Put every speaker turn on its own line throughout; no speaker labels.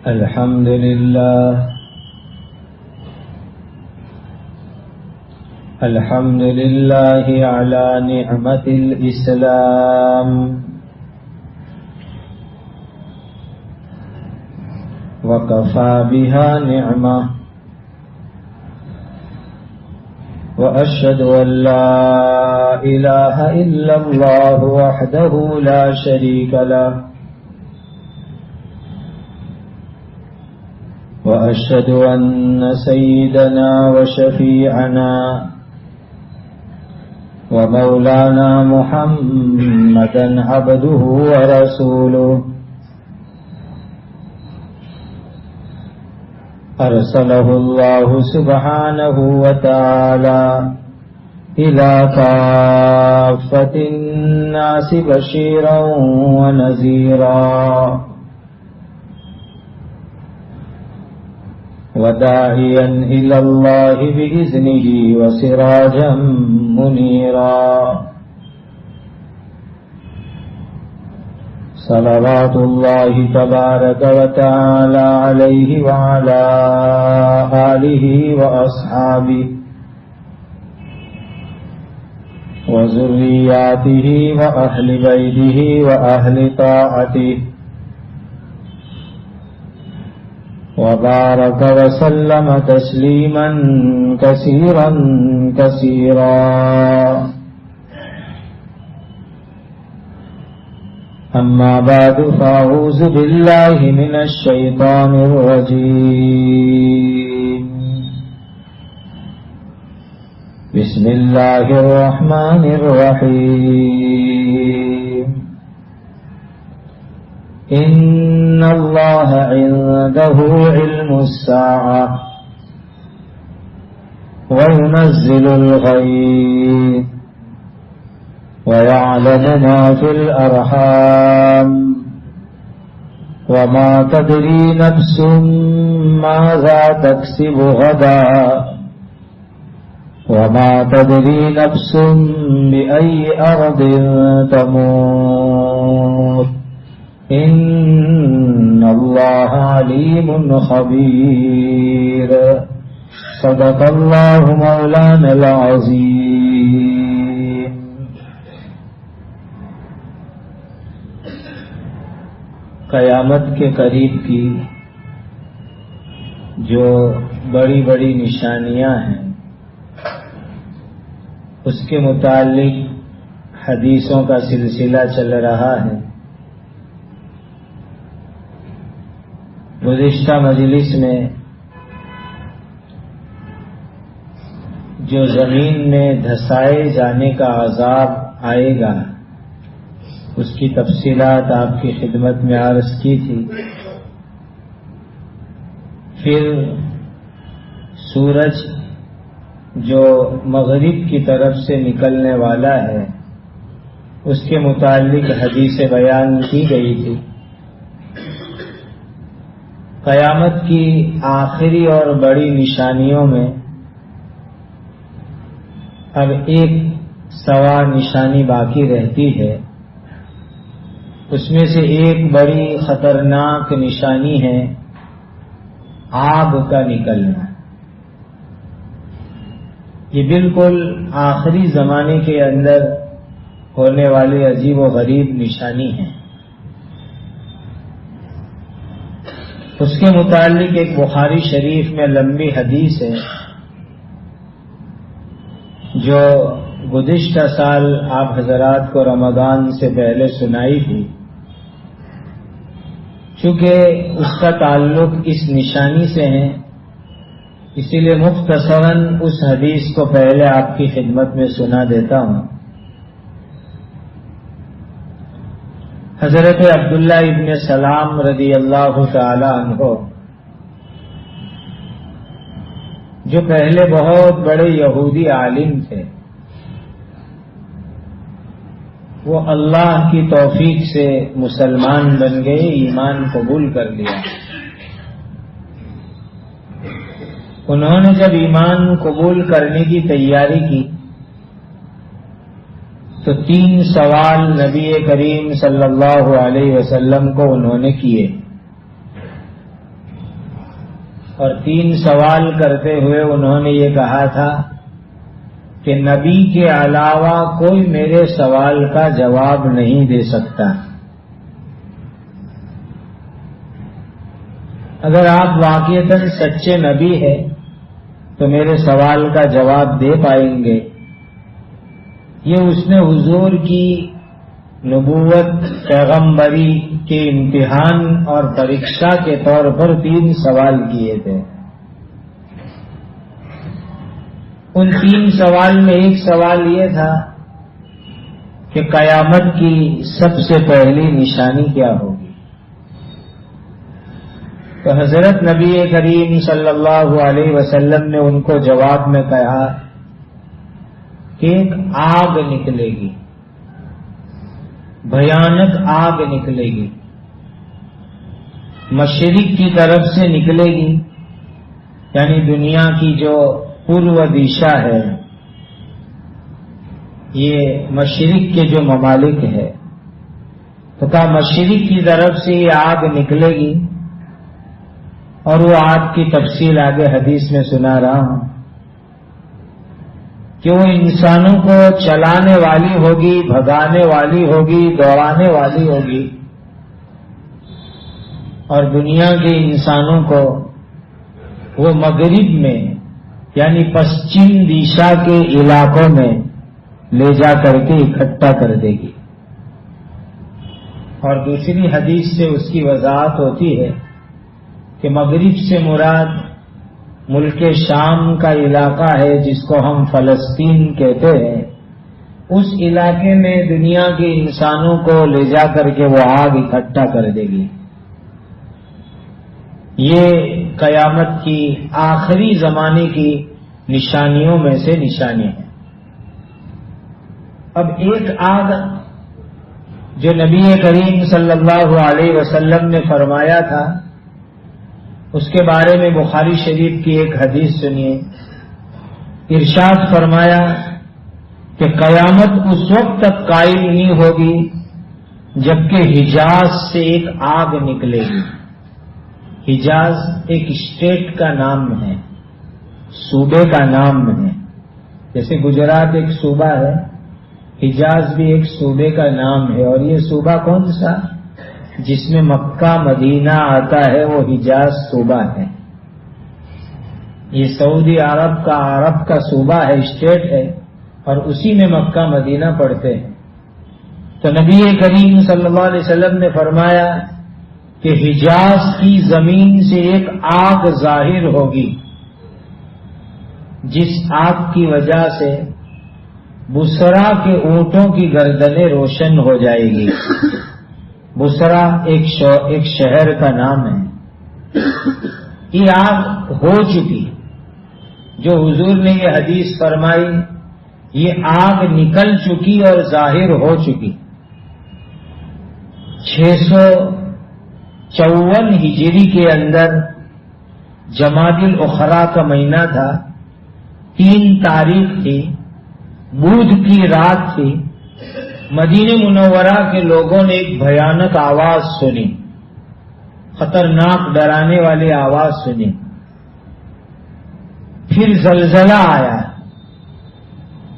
الحمد لله الحمد لله على نعمة الإسلام وكفى بها نعمة وأشهد أن لا إله إلا الله وحده لا شريك له وأشهد أن سيدنا وشفيعنا ومولانا محمدا عبده ورسوله أرسله الله سبحانه وتعالى إلى كافة الناس بشيرا ونذيرا وداعيا إلى الله بإذنه وسراجا منيرا صلوات الله تبارك وتعالى عليه وعلى آله وأصحابه وذرياته وأهل بيته وأهل طاعته وبارك وسلم تسليما كثيرا كثيرا. أما بعد فأعوذ بالله من الشيطان الرجيم. بسم الله الرحمن الرحيم. إن الله عنده علم الساعة وينزل الغيث ويعلم ما في الأرحام وما تدري نفس ماذا تكسب غدا وما تدري نفس بأي أرض تموت إن الله عليم خبير. صدق الله مولانا العظيم. قیامت کے قریب کی جو بڑی بڑی نشانیاں ہیں اس کے متعلق حدیثوں کا سلسلہ چل رہا ہے. گزشتہ مجلس میں جو زمین میں دھسائے جانے کا عذاب آئے گا اس کی تفصیلات آپ کی خدمت میں عرض کی تھی. پھر سورج جو مغرب کی طرف سے نکلنے والا ہے اس کے متعلق حدیث بیان کی گئی تھی. قیامت کی آخری اور بڑی نشانیوں میں اب ایک سوا نشانی باقی رہتی ہے. اس میں سے ایک بڑی خطرناک نشانی ہے آگ کا نکلنا. یہ بالکل آخری زمانے کے اندر ہونے والی عجیب و غریب نشانی ہے. اس کے متعلق ایک بخاری شریف میں لمبی حدیث ہے جو گزشتہ سال آپ حضرات کو رمضان سے پہلے سنائی تھی. چونکہ اس کا تعلق اس نشانی سے ہے اسی لیے مختصراً اس حدیث کو پہلے آپ کی خدمت میں سنا دیتا ہوں. حضرت عبداللہ ابن سلام رضی اللہ تعالی عنہ جو پہلے بہت بڑے یہودی عالم تھے وہ اللہ کی توفیق سے مسلمان بن گئے, ایمان قبول کر لیا. انہوں نے جب ایمان قبول کرنے کی تیاری کی تو 3 سوال نبی کریم صلی اللہ علیہ وسلم کو انہوں نے کیے. اور 3 سوال کرتے ہوئے انہوں نے یہ کہا تھا کہ نبی کے علاوہ کوئی میرے سوال کا جواب نہیں دے سکتا. اگر آپ واقعتاً سچے نبی ہیں تو میرے سوال کا جواب دے پائیں گے. یہ اس نے حضور کی نبوت پیغمبری کے امتحان اور پریکشا کے طور پر 3 سوال کیے تھے. ان 3 سوال میں ایک سوال یہ تھا کہ قیامت کی سب سے پہلی نشانی کیا ہوگی. تو حضرت نبی کریم صلی اللہ علیہ وسلم نے ان کو جواب میں کہا کہ ایک آگ نکلے گی، بھیانک آگ نکلے گی، مشرق کی طرف سے نکلے گی، یعنی دنیا کی جو پورو دشا ہے، یہ مشرق کے جو ممالک ہے، تو کہا مشرق کی طرف سے یہ آگ نکلے گی، اور وہ آگ کی تفصیل آگے حدیث میں سنا رہا ہوں کہ وہ انسانوں کو چلانے والی ہوگی، بھگانے والی ہوگی، دوڑانے والی ہوگی، اور دنیا کے انسانوں کو وہ مغرب میں یعنی پشچم دشا کے علاقوں میں لے جا کر کے اکٹھا کر دے گی. اور دوسری حدیث سے اس کی وضاحت ہوتی ہے کہ مغرب سے مراد ملک شام کا علاقہ ہے جس کو ہم فلسطین کہتے ہیں. اس علاقے میں دنیا کے انسانوں کو لے جا کر کے وہ آگ اکٹھا کر دے گی. یہ قیامت کی آخری زمانے کی نشانیوں میں سے نشانی ہے. اب ایک آگ جو نبی کریم صلی اللہ علیہ وسلم نے فرمایا تھا، اس کے بارے میں بخاری شریف کی ایک حدیث سنیے. ارشاد فرمایا کہ قیامت اس وقت تک قائم نہیں ہوگی جبکہ حجاز سے ایک آگ نکلے گی. حجاز ایک اسٹیٹ کا نام ہے، صوبے کا نام ہے. جیسے گجرات ایک صوبہ ہے، حجاز بھی ایک صوبے کا نام ہے. اور یہ صوبہ کون سا؟ جس میں مکہ مدینہ آتا ہے وہ حجاز صوبہ ہے. یہ سعودی عرب کا صوبہ ہے، اسٹیٹ ہے، اور اسی میں مکہ مدینہ پڑتے ہیں. تو نبی کریم صلی اللہ علیہ وسلم نے فرمایا کہ حجاز کی زمین سے ایک آگ ظاہر ہوگی، جس آگ کی وجہ سے بسرا کے اونٹوں کی گردنیں روشن ہو جائے گی. بسرا ایک شہر کا نام ہے. یہ آگ ہو چکی، جو حضور نے یہ حدیث فرمائی، یہ آگ نکل چکی اور ظاہر ہو چکی. 654 ہجری کے اندر جمادی الاخری کا مہینہ تھا، 3 تاریخ تھی، بدھ کی رات تھی. مدینہ منورہ کے لوگوں نے ایک بھیانک آواز سنی، خطرناک ڈرانے والی آواز سنی. پھر زلزلہ آیا،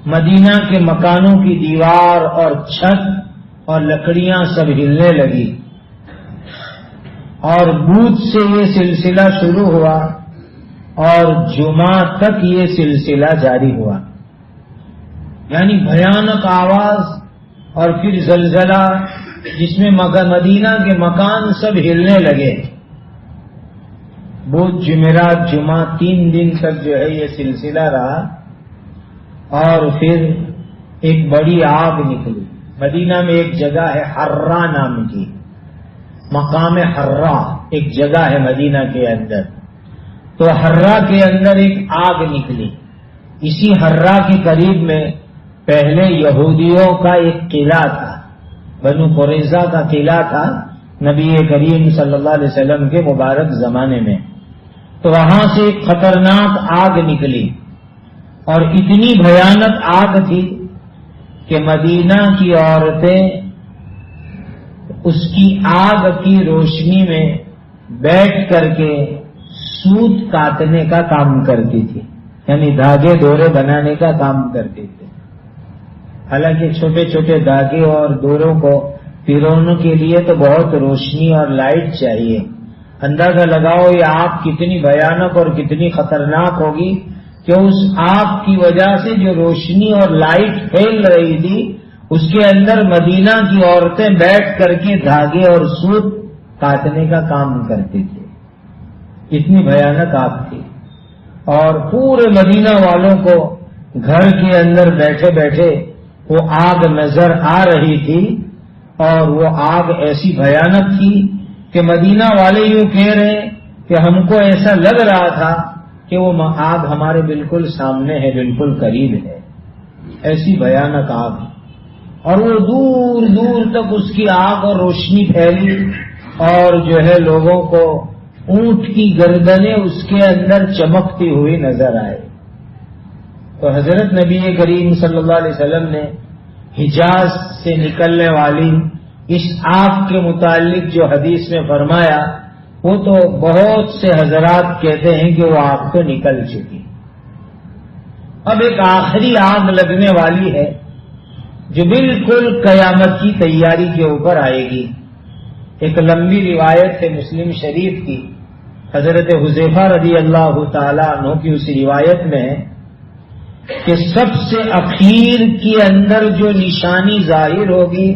مدینہ کے مکانوں کی دیوار اور چھت اور لکڑیاں سب ہلنے لگی. اور بدھ سے یہ سلسلہ شروع ہوا اور جمعہ تک یہ سلسلہ جاری ہوا. یعنی بھیانک آواز اور پھر زلزلہ جس میں مدینہ کے مکان سب ہلنے لگے. بدھ جمعرات جمعہ 3 دن تک جو ہے یہ سلسلہ رہا. اور پھر ایک بڑی آگ نکلی. مدینہ میں ایک جگہ ہے حرہ نام کی، مقام حرہ ایک جگہ ہے مدینہ کے اندر. تو حرہ کے اندر ایک آگ نکلی. اسی حرہ کے قریب میں پہلے یہودیوں کا ایک قلعہ تھا، بنو قریظہ کا قلعہ تھا نبی کریم صلی اللہ علیہ وسلم کے مبارک زمانے میں. تو وہاں سے ایک خطرناک آگ نکلی، اور اتنی بھیانک آگ تھی کہ مدینہ کی عورتیں اس کی آگ کی روشنی میں بیٹھ کر کے سوت کاٹنے کا کام کرتی تھی، یعنی دھاگے ڈورے بنانے کا کام کرتی تھی۔ حالانکہ چھوٹے چھوٹے دھاگے اور ڈوروں کو پیرونے کے لیے تو بہت روشنی اور لائٹ چاہیے۔ اندازہ لگاؤ یہ آگ کتنی بھیانک اور کتنی خطرناک ہوگی کہ اس آگ کی وجہ سے جو روشنی اور لائٹ پھیل رہی تھی اس کے اندر مدینہ کی عورتیں بیٹھ کر کے دھاگے اور سوت کاٹنے کا کام کرتی تھی۔ اتنی بھیانک آگ تھی، اور پورے مدینہ والوں کو گھر کے اندر بیٹھے بیٹھے وہ آگ نظر آ رہی تھی، اور وہ آگ ایسی بھیانک تھی کہ مدینہ والے یوں کہہ رہے کہ ہم کو ایسا لگ رہا تھا کہ وہ آگ ہمارے بالکل سامنے ہے، بالکل قریب ہے، ایسی بھیانک آگ۔ اور وہ دور دور تک اس کی آگ اور روشنی پھیلی، اور جو ہے لوگوں کو اونٹ کی گردنیں اس کے اندر چمکتی ہوئی نظر آئے۔ تو حضرت نبی کریم صلی اللہ علیہ وسلم نے حجاز سے نکلنے والی اس آگ کے متعلق جو حدیث میں فرمایا، وہ تو بہت سے حضرات کہتے ہیں کہ وہ آگ تو نکل چکی۔ اب ایک آخری آگ لگنے والی ہے جو بالکل قیامت کی تیاری کے اوپر آئے گی۔ ایک لمبی روایت ہے مسلم شریف کی، حضرت حذیفہ رضی اللہ تعالی عنہ کی اس روایت میں ہے کہ سب سے اخیر کے اندر جو نشانی ظاہر ہوگی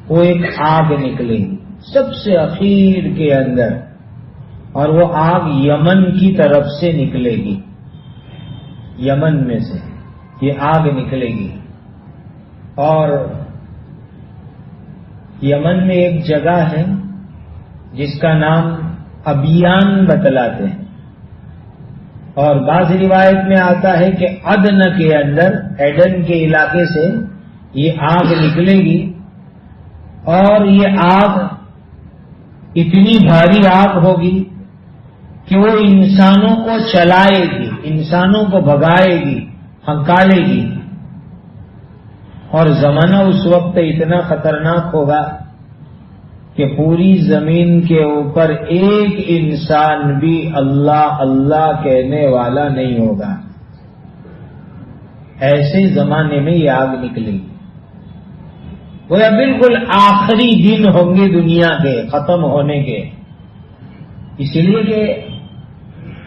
وہ ایک آگ نکلے گی، سب سے اخیر کے اندر، اور وہ آگ یمن کی طرف سے نکلے گی، یمن میں سے یہ آگ نکلے گی۔ اور یمن میں ایک جگہ ہے جس کا نام ابیان بتلاتے ہیں، اور بعض روایت میں آتا ہے کہ عدن کے اندر، ایڈن کے علاقے سے یہ آگ نکلے گی، اور یہ آگ اتنی بھاری آگ ہوگی کہ وہ انسانوں کو چلائے گی، انسانوں کو بھگائے گی، ہنکالے گی۔ اور زمانہ اس وقت اتنا خطرناک ہوگا کہ پوری زمین کے اوپر ایک انسان بھی اللہ اللہ کہنے والا نہیں ہوگا۔ ایسے زمانے میں یہ آگ نکلے گی، وہ بالکل آخری دن ہوں گے دنیا کے ختم ہونے کے۔ اسی لیے کہ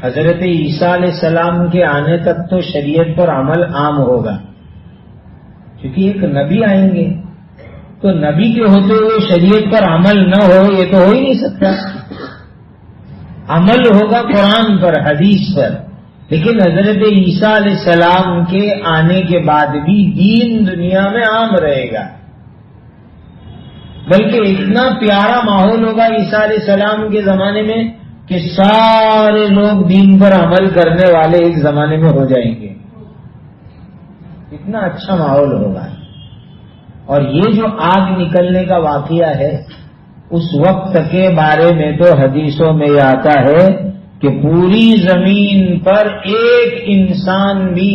حضرت عیسیٰ علیہ السلام کے آنے تک تو شریعت پر عمل عام ہوگا، کیونکہ ایک نبی آئیں گے، تو نبی کے ہوتے ہوئے شریعت پر عمل نہ ہو یہ تو ہو ہی نہیں سکتا۔ عمل ہوگا قرآن پر، حدیث پر، لیکن حضرت عیسیٰ علیہ السلام کے آنے کے بعد بھی دین دنیا میں عام رہے گا، بلکہ اتنا پیارا ماحول ہوگا عیسیٰ علیہ السلام کے زمانے میں کہ سارے لوگ دین پر عمل کرنے والے ایک زمانے میں ہو جائیں گے، اتنا اچھا ماحول ہوگا۔ اور یہ جو آگ نکلنے کا واقعہ ہے اس وقت کے بارے میں تو حدیثوں میں یہ آتا ہے کہ پوری زمین پر ایک انسان بھی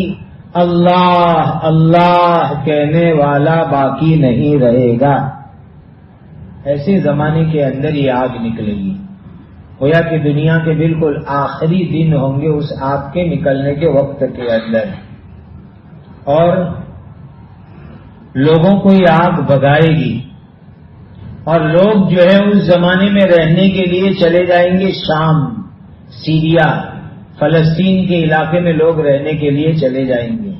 اللہ اللہ کہنے والا باقی نہیں رہے گا۔ ایسے زمانے کے اندر یہ آگ نکلے گی، گویا کہ دنیا کے بالکل آخری دن ہوں گے اس آگ کے نکلنے کے وقت کے اندر، اور لوگوں کو یہ آگ بھگائے گی، اور لوگ جو ہے اس زمانے میں رہنے کے لیے چلے جائیں گے شام، سیریا، فلسطین کے علاقے میں لوگ رہنے کے لیے چلے جائیں گے۔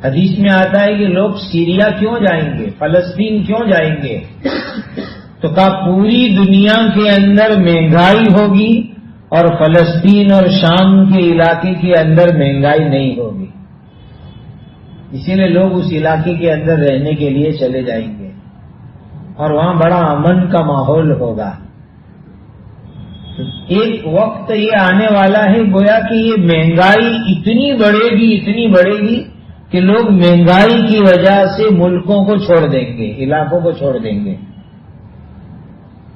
حدیث میں آتا ہے کہ لوگ سیریا کیوں جائیں گے، فلسطین کیوں جائیں گے؟ تو کہا پوری دنیا کے اندر مہنگائی ہوگی اور فلسطین اور شام کے علاقے کے اندر مہنگائی نہیں ہوگی، اسی لیے لوگ اس علاقے کے اندر رہنے کے لیے چلے جائیں گے، اور وہاں بڑا امن کا ماحول ہوگا۔ ایک وقت یہ آنے والا ہے گویا کہ یہ مہنگائی اتنی بڑھے گی کہ لوگ مہنگائی کی وجہ سے ملکوں کو چھوڑ دیں گے، علاقوں کو چھوڑ دیں گے۔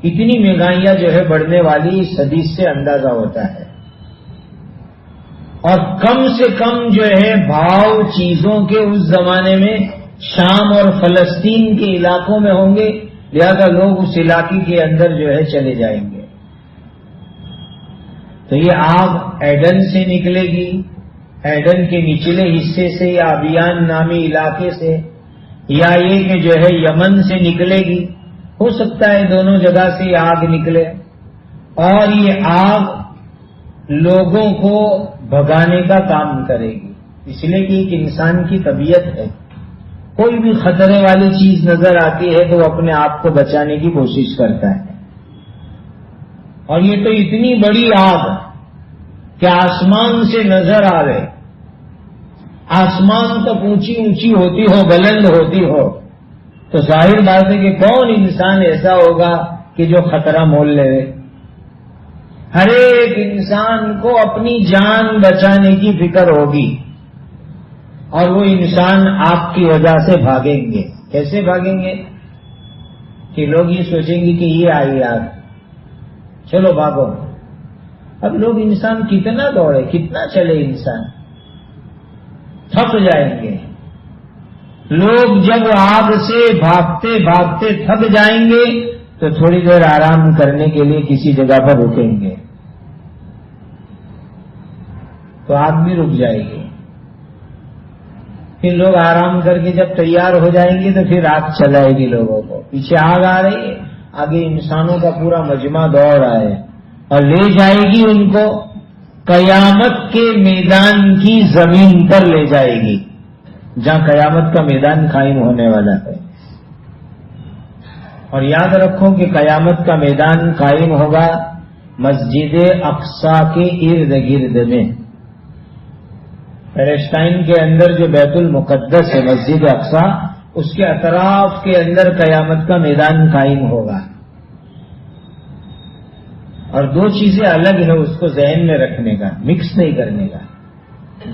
اتنی مہنگائیاں جو ہے بڑھنے والی اس حدیث سے اندازہ ہوتا ہے، اور کم سے کم جو ہے بھاؤ چیزوں کے اس زمانے میں شام اور فلسطین کے علاقوں میں ہوں گے، لہذا لوگ اس علاقے کے اندر جو ہے چلے جائیں گے۔ تو یہ آگ ایڈن سے نکلے گی، ایڈن کے نچلے حصے سے یا ابیان نامی علاقے سے، یا یہ کہ جو ہے یمن سے نکلے گی، ہو سکتا ہے دونوں جگہ سے یہ آگ نکلے، اور یہ آگ لوگوں کو بھگانے کا کام کرے گی، اس لیے کہ ایک انسان کی طبیعت ہے، کوئی بھی خطرے والی چیز نظر آتی ہے تو وہ اپنے آپ کو بچانے کی کوشش کرتا ہے۔ اور یہ تو اتنی بڑی آگ کہ آسمان سے نظر آ رہے، آسمان تک اونچی اونچی ہوتی ہو، بلند ہوتی ہو، تو ظاہر بات ہے کہ کون انسان ایسا ہوگا کہ جو خطرہ مول لے۔ ہر ایک انسان کو اپنی جان بچانے کی فکر ہوگی، اور وہ انسان آپ کی وجہ سے بھاگیں گے۔ کیسے بھاگیں گے؟ کہ لوگ یہ سوچیں گے کہ یہ آئی آگ، چلو بھاگو۔ اب لوگ انسان کتنا دوڑے، کتنا چلے، انسان تھک جائیں گے۔ لوگ جب آگ سے بھاگتے بھاگتے تھک جائیں گے تو تھوڑی دیر آرام کرنے کے لیے کسی جگہ پر رکیں گے، تو آگ بھی رک جائے گی۔ پھر لوگ آرام کر کے جب تیار ہو جائیں گے تو پھر آگ چلائے گی لوگوں کو، پیچھے آگ آ رہی ہے، آگے انسانوں کا پورا مجمع دوڑ رہا ہے، اور لے جائے گی ان کو قیامت کے میدان کی زمین پر لے جائے گی، جہاں قیامت کا میدان قائم ہونے والا ہے۔ اور یاد رکھو کہ قیامت کا میدان قائم ہوگا مسجد اقصی کے ارد گرد میں۔ پیلسٹائن کے اندر جو بیت المقدس ہے مسجد اقصی، اس کے اطراف کے اندر قیامت کا میدان قائم ہوگا۔ اور دو چیزیں الگ ہیں، اس کو ذہن میں رکھنے کا، مکس نہیں کرنے کا۔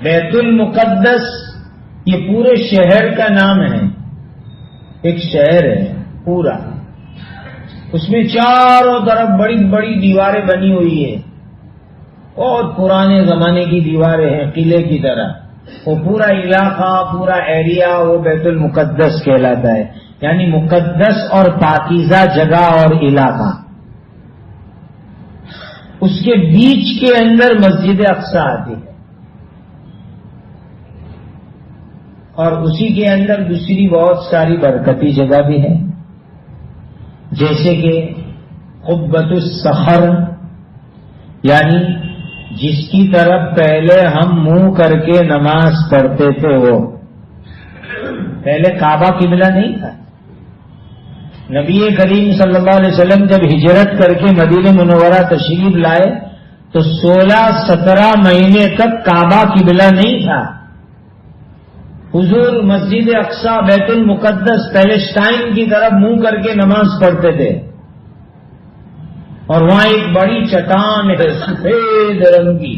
بیت المقدس یہ پورے شہر کا نام ہے، ایک شہر ہے پورا، اس میں چاروں طرف بڑی بڑی دیواریں بنی ہوئی ہیں، بہت پرانے زمانے کی دیواریں ہیں قلعے کی طرح۔ وہ پورا علاقہ، پورا ایریا وہ بیت المقدس کہلاتا ہے، یعنی مقدس اور پاکیزہ جگہ اور علاقہ۔ اس کے بیچ کے اندر مسجد اقصی آتی ہے، اور اسی کے اندر دوسری بہت ساری برکتی جگہ بھی ہے، جیسے کہ قبۃ الصخر، یعنی جس کی طرف پہلے ہم منہ کر کے نماز پڑھتے تھے، وہ پہلے کعبہ قبلہ نہیں تھا۔ نبی کریم صلی اللہ علیہ وسلم جب ہجرت کر کے مدینہ منورہ تشریف لائے تو 16-17 مہینے تک کعبہ قبلہ نہیں تھا۔ حضور مسجد اقصی بیت المقدس پیلسٹائن کی طرف منہ کر کے نماز پڑھتے تھے، اور وہاں ایک بڑی چٹان ہے سفید رنگ کی،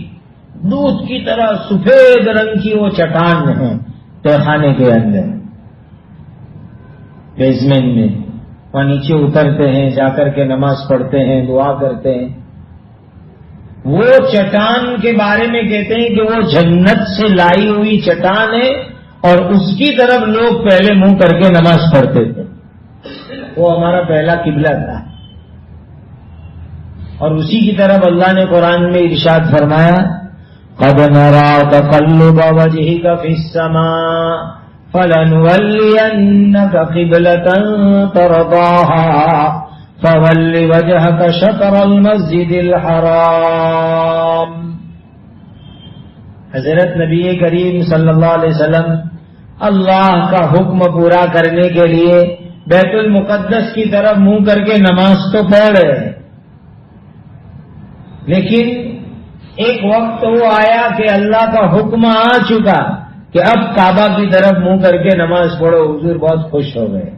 دودھ کی طرح سفید رنگ کی وہ چٹان ہے تہخانے کے اندر بیسمنٹ میں، وہاں نیچے اترتے ہیں، جا کر کے نماز پڑھتے ہیں، دعا کرتے ہیں۔ وہ چٹان کے بارے میں کہتے ہیں کہ وہ جنت سے لائی ہوئی چٹان ہے، اور اس کی طرف لوگ پہلے منہ کر کے نماز پڑھتے تھے، وہ ہمارا پہلا قبلہ تھا۔ اور اسی کی طرف اللہ نے قرآن میں ارشاد فرمایا، قَدْ نَرَىٰ تَقَلُّبَ وَجْهِكَ فِي السَّمَاءِ فَلَنُوَلِّيَنَّكَ قِبْلَةً تَرْضَاهَا فَوَلِّ وَجْهَكَ شَطْرَ الْمَسْجِدِ الْحَرَامِ۔ حضرت نبی کریم صلی اللہ علیہ وسلم اللہ کا حکم پورا کرنے کے لیے بیت المقدس کی طرف منہ کر کے نماز تو پڑھ رہے ہیں، لیکن ایک وقت وہ آیا کہ اللہ کا حکم آ چکا کہ اب کعبہ کی طرف منہ کر کے نماز پڑھو۔ حضور بہت خوش ہو گئے۔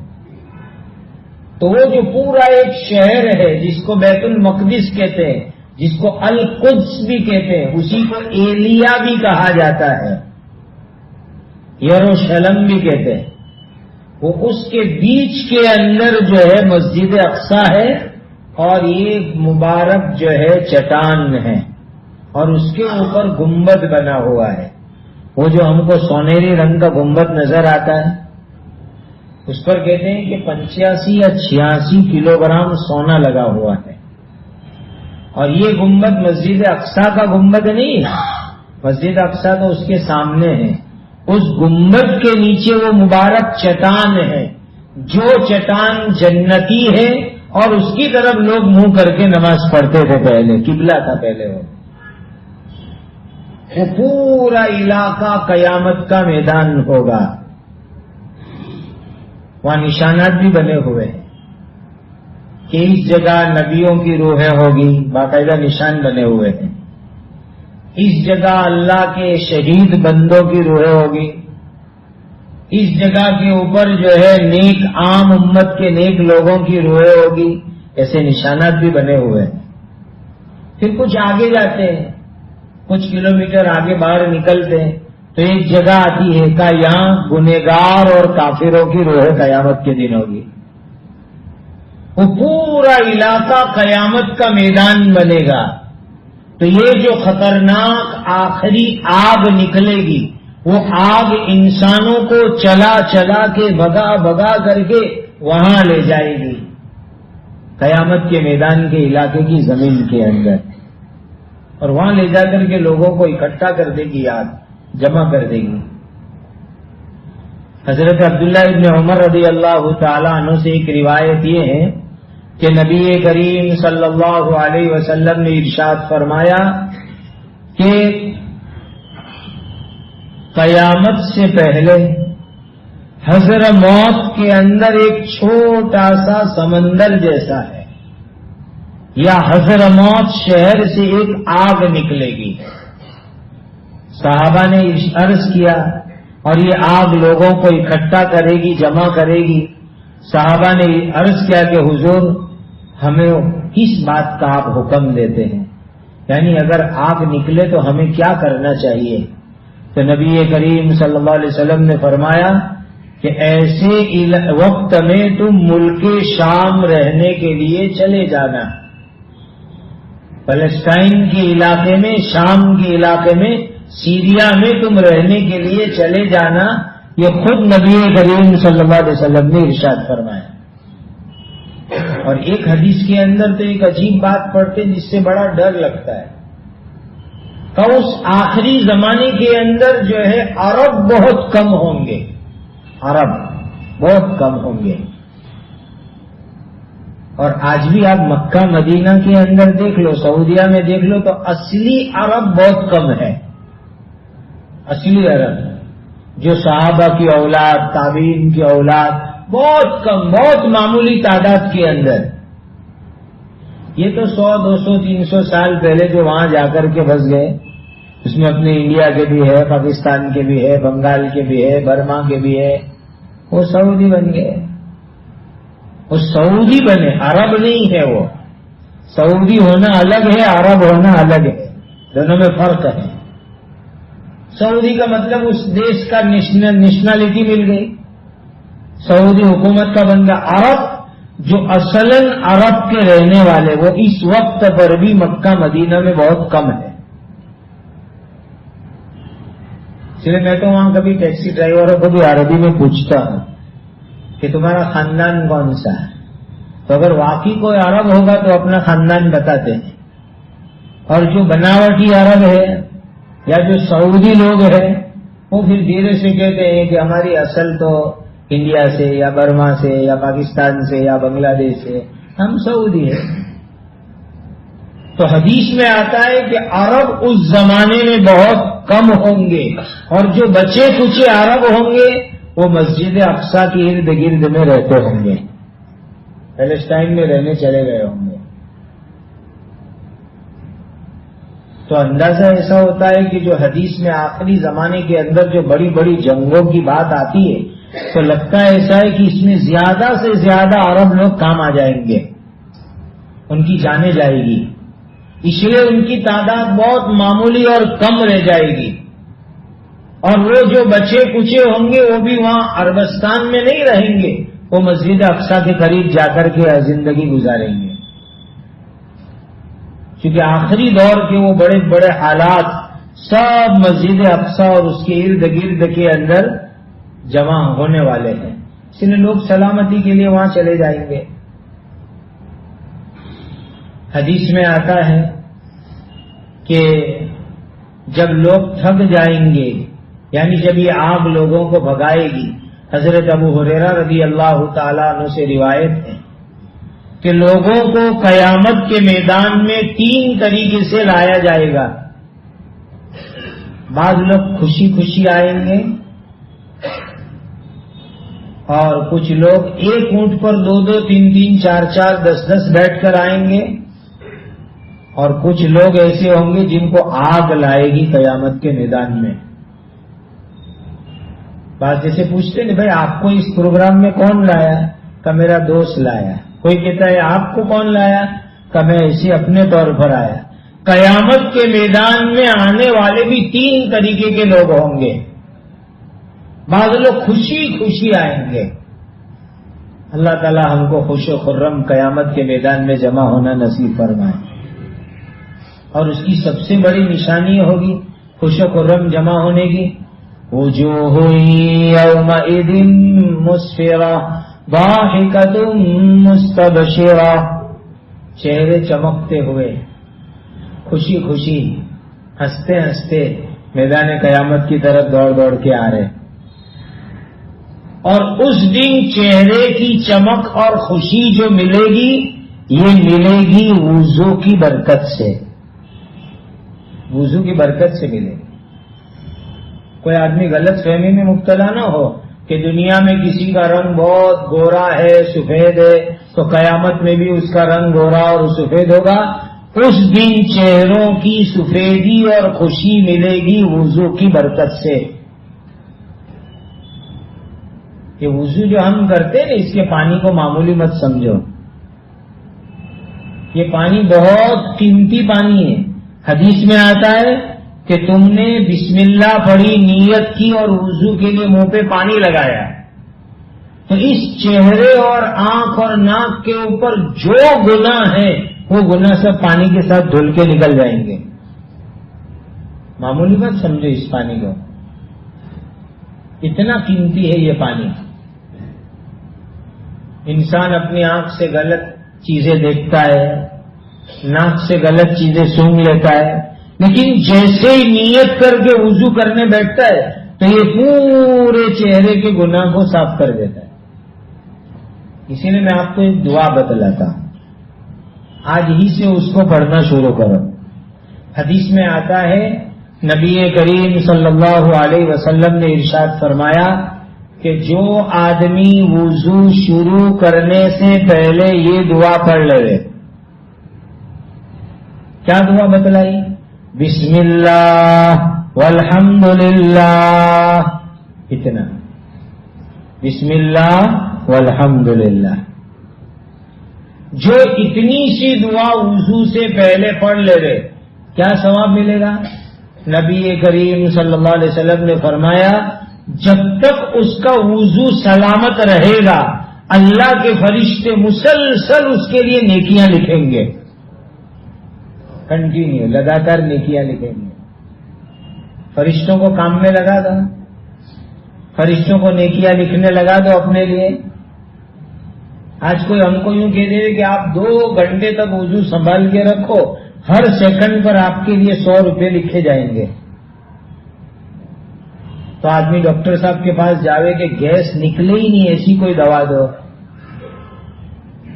تو وہ جو پورا ایک شہر ہے جس کو بیت المقدس کہتے ہیں، جس کو القدس بھی کہتے ہیں، اسی کو ایلیا بھی کہا جاتا ہے، یروشلم بھی کہتے ہیں، وہ اس کے بیچ کے اندر جو ہے مسجد اقصی ہے، اور یہ مبارک جو ہے چٹان ہے، اور اس کے اوپر گنبد بنا ہوا ہے، وہ جو ہم کو سونیری رنگ کا گنبد نظر آتا ہے، اس پر کہتے ہیں کہ 85 یا 86 کلو گرام سونا لگا ہوا ہے، اور یہ گنبد مسجد اقصی کا گنبد نہیں ہے، مسجد اقصی تو اس کے سامنے ہے، اس گنبد کے نیچے وہ مبارک چٹان ہے، جو چٹان جنتی ہے، اور اس کی طرف لوگ منہ کر کے نماز پڑھتے تھے، پہلے قبلہ تھا پہلے وہ پورا علاقہ قیامت کا میدان ہوگا، وہاں نشانات بھی بنے ہوئے ہیں کہ اس جگہ نبیوں کی روحیں ہوگی، باقاعدہ نشان بنے ہوئے ہیں، اس جگہ اللہ کے شہید بندوں کی روحیں ہوگی، اس جگہ کے اوپر جو ہے نیک عام امت کے نیک لوگوں کی روحیں ہوگی، ایسے نشانات بھی بنے ہوئے ہیں۔ پھر کچھ آگے جاتے ہیں، کچھ کلومیٹر آگے باہر نکلتے ہیں تو ایک جگہ آتی ہے کہ یہاں گنہگار اور کافروں کی روحیں قیامت کے دن ہوگی، وہ پورا علاقہ قیامت کا میدان بنے گا۔ تو یہ جو خطرناک آخری آگ نکلے گی، وہ آگ انسانوں کو چلا چلا کے بگا بگا کر کے وہاں لے جائے گی، قیامت کے میدان کے علاقے کی زمین کے اندر، اور وہاں لے جا کر کے لوگوں کو اکٹھا کر دے گی، آگ جمع کر دے گی۔ حضرت عبداللہ ابن عمر رضی اللہ تعالی عنہ سے ایک روایت یہ ہے کہ نبی کریم صلی اللہ علیہ وسلم نے ارشاد فرمایا کہ قیامت سے پہلے حضر موت کے اندر ایک چھوٹا سا سمندر جیسا ہے، یا حضر موت شہر سے ایک آگ نکلے گی۔ صحابہ نے عرض کیا اور یہ آگ لوگوں کو اکٹھا کرے گی، جمع کرے گی۔ صحابہ نے عرض کیا کہ حضور ہمیں کس بات کا آپ حکم دیتے ہیں، یعنی اگر آگ نکلے تو ہمیں کیا کرنا چاہیے؟ تو نبی کریم صلی اللہ علیہ وسلم نے فرمایا کہ ایسے وقت میں تم ملک شام رہنے کے لیے چلے جانا، فلسطین کے علاقے میں، شام کے علاقے میں، سیریا میں تم رہنے کے لیے چلے جانا، یہ خود نبی کریم صلی اللہ علیہ وسلم نے ارشاد فرمایا۔ اور ایک حدیث کے اندر تو ایک عجیب بات پڑھتے جس سے بڑا ڈر لگتا ہے کہ اس آخری زمانے کے اندر جو ہے عرب بہت کم ہوں گے، عرب بہت کم ہوں گے۔ اور آج بھی آپ مکہ مدینہ کے اندر دیکھ لو، سعودیہ میں دیکھ لو، تو اصلی عرب بہت کم ہے، اصلی عرب جو صحابہ کی اولاد، تابعین کی اولاد، بہت کم، بہت معمولی تعداد کے اندر۔ یہ تو 100 200 300 سال پہلے جو وہاں جا کر کے بس گئے، اس میں اپنے انڈیا کے بھی ہے، پاکستان کے بھی ہے، بنگال کے بھی ہے، برما کے بھی ہے، وہ سعودی بن گئے، وہ سعودی بنے، عرب نہیں ہے۔ وہ سعودی ہونا الگ ہے، عرب ہونا الگ ہے، دونوں میں فرق ہے۔ سعودی کا مطلب اس دیش کا نیشنلٹی مل گئی، سعودی حکومت کا بندہ۔ عرب جو اصلاً عرب کے رہنے والے، وہ اس وقت پر بھی مکہ مدینہ میں بہت کم ہے۔ اس لیے میں تو وہاں کبھی ٹیکسی ڈرائیوروں کو بھی عربی میں پوچھتا ہوں کہ تمہارا خاندان کون سا ہے، تو اگر واقعی کوئی عرب ہوگا تو اپنا خاندان بتاتے ہیں، اور جو بناوٹی عرب ہے یا جو سعودی لوگ ہیں وہ پھر دھیرے سے کہتے ہیں کہ ہماری اصل تو انڈیا سے یا برما سے یا پاکستان سے یا بنگلہ دیش سے، ہم سعودی ہیں۔ تو حدیث میں آتا ہے کہ عرب اس زمانے میں بہت کم ہوں گے، اور جو بچے کچے عرب ہوں گے وہ مسجد اقصی کے ارد گرد میں رہتے ہوں گے، فلسطین میں رہنے چلے گئے ہوں گے۔ تو اندازہ ایسا ہوتا ہے کہ جو حدیث میں آخری زمانے کے اندر جو بڑی بڑی جنگوں کی بات آتی ہے، تو لگتا ہے ایسا ہے کہ اس میں زیادہ سے زیادہ عرب لوگ کام آ جائیں گے، ان کی جانیں جائے گی، اس لیے ان کی تعداد بہت معمولی اور کم رہ جائے گی، اور وہ جو بچے کچے ہوں گے وہ بھی وہاں عربستان میں نہیں رہیں گے، وہ مسجد اقصی کے قریب جا کر کے زندگی گزاریں گے، کیونکہ آخری دور کے وہ بڑے بڑے حالات سب مسجد اقصی اور اس کے ارد گرد کے اندر جمع ہونے والے ہیں، اس لیے لوگ سلامتی کے لیے وہاں چلے جائیں گے۔ حدیث میں آتا ہے کہ جب لوگ تھک جائیں گے، یعنی جب یہ آگ لوگوں کو بھگائے گی، حضرت ابو ہریرہ رضی اللہ تعالیٰ عنہ سے روایت ہے کہ لوگوں کو قیامت کے میدان میں 3 طریقے سے لایا جائے گا۔ بعض لوگ خوشی خوشی آئیں گے اور کچھ لوگ ایک اونٹ پر 2-2 3-3 4-4 10-10 بیٹھ کر آئیں گے، اور کچھ لوگ ایسے ہوں گے جن کو آگ لائے گی قیامت کے میدان میں۔ بات جیسے پوچھتے ہیں بھائی آپ کو اس پروگرام میں کون لایا؟ کہ میرا دوست لایا۔ کوئی کہتا ہے آپ کو کون لایا؟ کہ میں ایسے اپنے طور پر آیا۔ قیامت کے میدان میں آنے والے بھی 3 طریقے کے لوگ ہوں گے۔ بعض لوگ خوشی خوشی آئیں گے۔ اللہ تعالی ہم کو خوش و خرم قیامت کے میدان میں جمع ہونا نصیب فرمائے۔ اور اس کی سب سے بڑی نشانی ہوگی خوش و خرم جمع ہونے کی، وجوہ یومئذ مسفرہ ضاحکۃ مستبشرہ، چہرے چمکتے ہوئے خوشی خوشی ہنستے ہنستے میدان قیامت کی طرف دوڑ دوڑ کے آ رہے۔ اور اس دن چہرے کی چمک اور خوشی جو ملے گی، یہ ملے گی وضو کی برکت سے، وضو کی برکت سے ملے گی۔ کوئی آدمی غلط فہمی میں مبتلا نہ ہو کہ دنیا میں کسی کا رنگ بہت گورا ہے، سفید ہے، تو قیامت میں بھی اس کا رنگ گورا اور سفید ہوگا۔ اس دن چہروں کی سفیدی اور خوشی ملے گی وضو کی برکت سے۔ یہ وضو جو ہم کرتے ہیں اس کے پانی کو معمولی مت سمجھو، یہ پانی بہت قیمتی پانی ہے۔ حدیث میں آتا ہے کہ تم نے بسم اللہ پڑھی، نیت کی اور وضو کے لیے منہ پہ پانی لگایا، تو اس چہرے اور آنکھ اور ناک کے اوپر جو گناہ ہے وہ گناہ سب پانی کے ساتھ دھل کے نکل جائیں گے۔ معمولی مت سمجھو اس پانی کو، اتنا قیمتی ہے یہ پانی۔ انسان اپنی آنکھ سے غلط چیزیں دیکھتا ہے، ناک سے غلط چیزیں سونگھ لیتا ہے، لیکن جیسے ہی نیت کر کے وضو کرنے بیٹھتا ہے تو یہ پورے چہرے کے گناہ کو صاف کر دیتا ہے۔ اسی لیے میں آپ کو ایک دعا بتلاتا ہوں، آج ہی سے اس کو پڑھنا شروع کرو۔ حدیث میں آتا ہے نبی کریم صلی اللہ علیہ وسلم نے ارشاد فرمایا کہ جو آدمی وضو شروع کرنے سے پہلے یہ دعا پڑھ لے۔ کیا دعا بتلائی؟ بسم اللہ والحمد للہ، اتنا، بسم اللہ والحمد للہ۔ جو اتنی سی دعا وضو سے پہلے پڑھ لے کیا ثواب ملے گا؟ نبی کریم صلی اللہ علیہ وسلم نے فرمایا جب تک اس کا وضو سلامت رہے گا اللہ کے فرشتے مسلسل اس کے لیے نیکیاں لکھیں گے، کنٹینیو لگاتار نیکیاں لکھیں گے۔ فرشتوں کو کام میں لگا دو، فرشتوں کو نیکیاں لکھنے لگا دو اپنے لیے۔ آج کوئی ہم کو یوں کہہ دے کہ آپ 2 گھنٹے تک وضو سنبھال کے رکھو، ہر سیکنڈ پر آپ کے لیے 100 روپے لکھے جائیں گے۔ تو آدمی ڈاکٹر صاحب کے پاس جاوے کہ گیس نکلے ہی نہیں ایسی کوئی دوا دو،